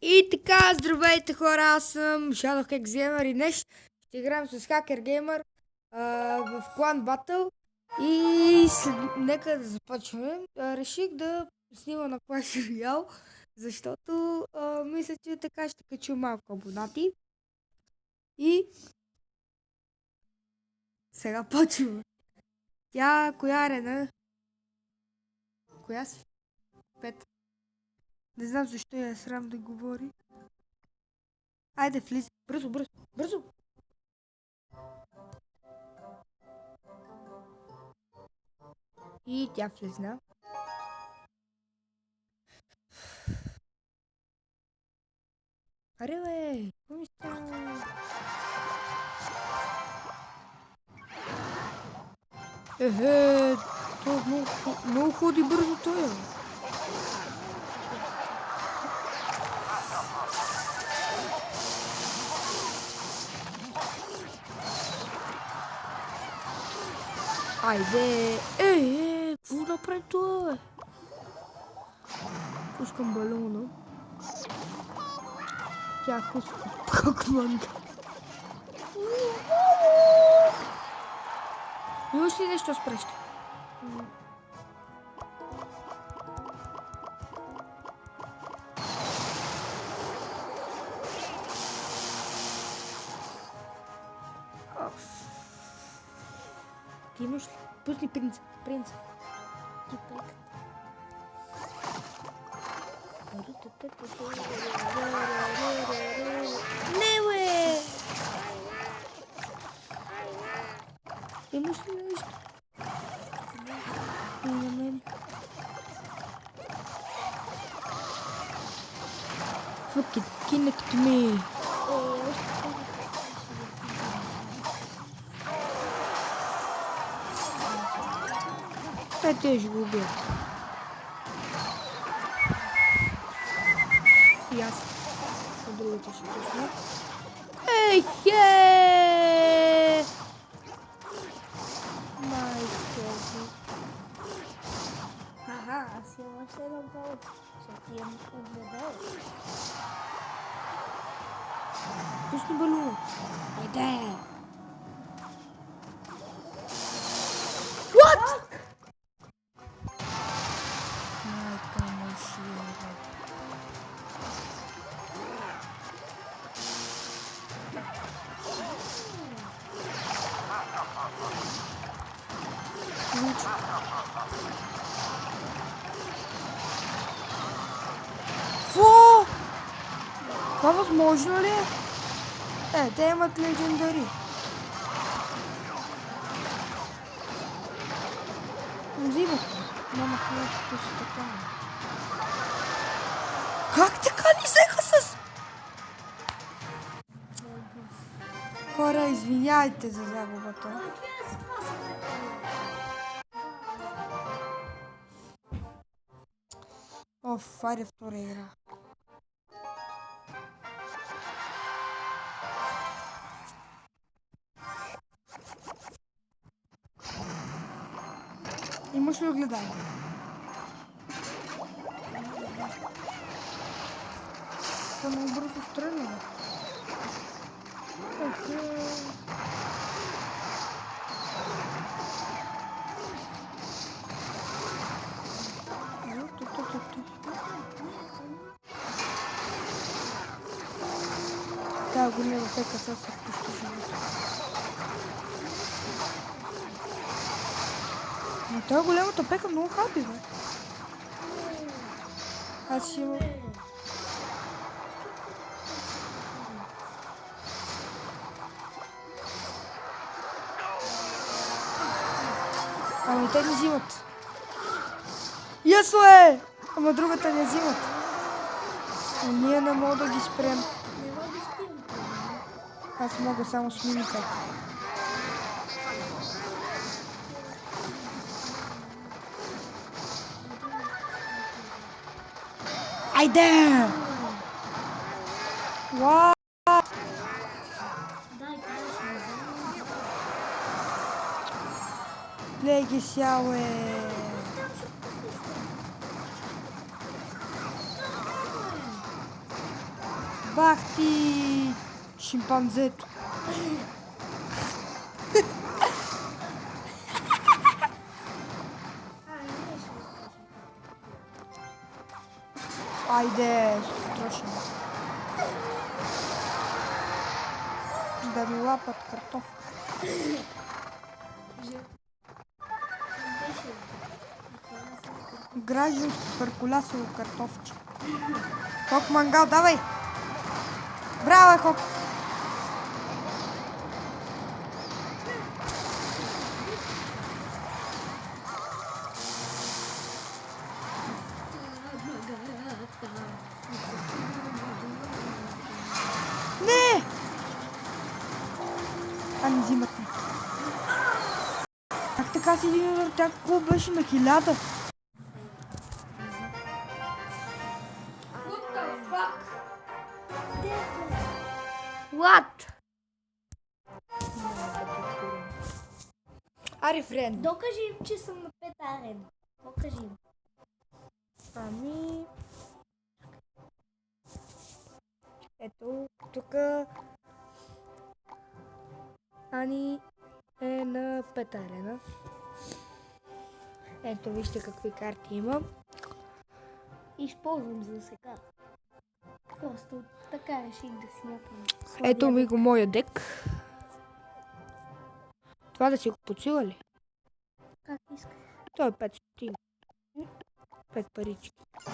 И така, здравейте хора, аз съм Shadow Hex Gamer и днес ще играем с Hacker Gamer в Clan Battle. И нека да започваме. Реших да снимам на Clash Royale, защото мисля, че така ще кача малко абонати. И сега почваме. Тя коя арена? Коя си? 5. Не знам защо я срам да говори. Айде, влизай. Бързо, бързо, бързо! И тя влезна. Аре бе, какво ми става? То много ходи бързо той. Айде! Какво направи това? Пускам балона. Тя хуска покманка. Имаш ли нещо спреща? Ти имаш ли? Пусни принца. Принца. Ти пекат. Не, бе! Имаш ли нещо? И на мен. Fuck it, connect me. Те ще го убият. И аз. А другите ще пусна. Хе! Майка ми. Ага, аз имам още едно повече. Защото имам огледало. Пусни балуна. Айде! What? Майка му широ. Фу! Това възможно ли е? Те имат легендари. Взимат. Мама, където си така. Как така ни взеха с... Хора, извиняйте за загубата. Оф, айде втора игра. Имаш ли огледало? Това много бързо стръгна, бе. Да, голяма пека сега се пуща живота. Но тази голямата пека много хапи, бе. Аз имам... Ама и те не взимат. Ясно е! Ама другата не взимат. А ние не мога да ги спрем. Аз мога само с мини-пек. Айде! What? Гледай ги сега, бе! Бах ти шимпанзето. Айде, страшно. Да ми лапат картоф. Гражданско перкулясово картофче. Хок мангал, давай! Браво, Хок! Не! Не взимат ме. Как така си един удар? Тя какво беше на 1000? What? Аре, френд. Докажи им, че съм на 5 арен. Покажи им. Ами... Ето, тук... Ани е на 5 арена. Ето, вижте какви карти имам. Използвам за сега. Просто така реших да си направя. Ето ми го моя дек. Това да си го подсила ли? Как искаш? Той е 5 стотинки. 5 парички. Какво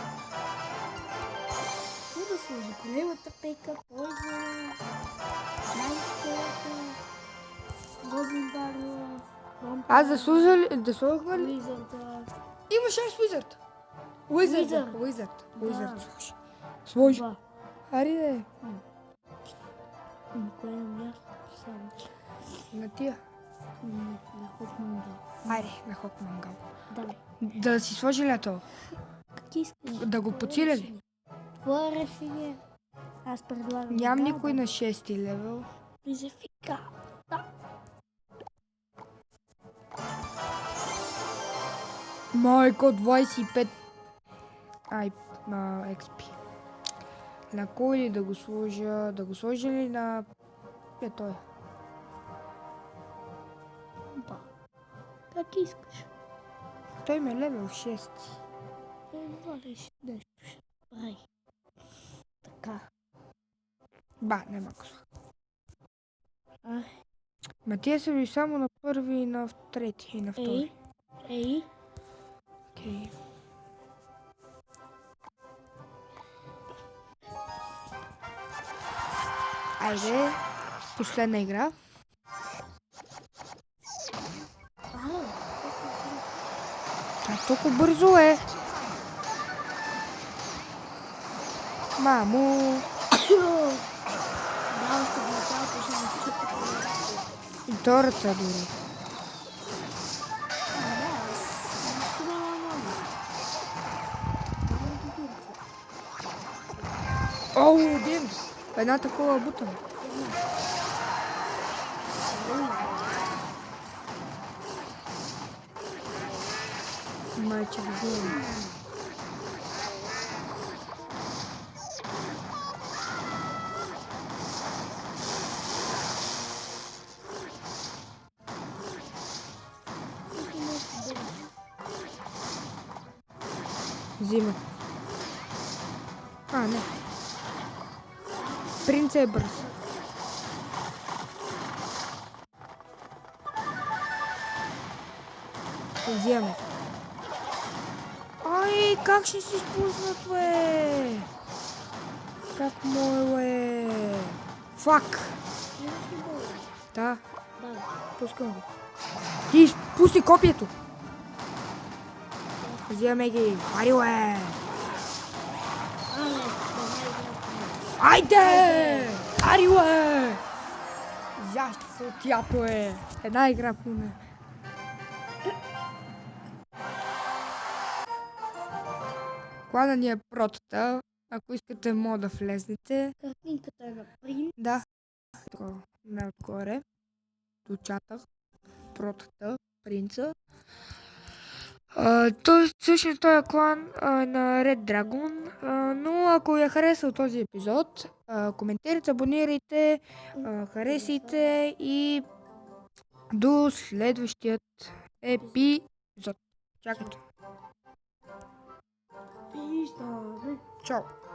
да сложи? Големата пейка, пойза, майската, Гоблин Бария, Аз да сложа ли? Лизарда. Има 6 Уизард. Уизард. Слушай. Сложи. Два. Ари де. На кое място само? На тия. На Хокмангал. Айде, на Хок мангал. Давай. Да си сложи ли то? Как искаш? Да го подсиля ли? Твое решение. Аз предлагам. Нямам никой на 6 левел. Призефика. Майко, 25. XP. На кой ли да го сложа? Да го сложа ли на... той? Ба. Как искаш? Той ме левел 6. Валиш нещо ще прави. Така. Ба, няма го сложа. Ай. Ма тия са ви само на първи и на трети и на втори. Ей. Окей. Айде, последна игра. Толкова бързо е. Мамо. Да, още в началото ще ми чупи. И втората дори. Оу, убием. Една такова бутана. Майче да вземем. Взима. Не. Принца е бърз. Вземаме. Ай, как ще си спуснат, бе? Как мое, бе? Фак. Да, пускам го. Ти пусти копието. Вземаме ги. Ари, бе. Айде! Ари, бе! Ящи се от тято, е. Една игра поне. Клана ни е протата. Ако искате, мога да влезнете. Картинката е на принт. Да. Най-отгоре. Дочатах. Протата. Принца. Всъщност този клан е на Red Dragon, но ако ви е харесал този епизод, коментирайте, абонирайте, харесайте и до следващият епизод. Чакайте. Виждаме. Чао!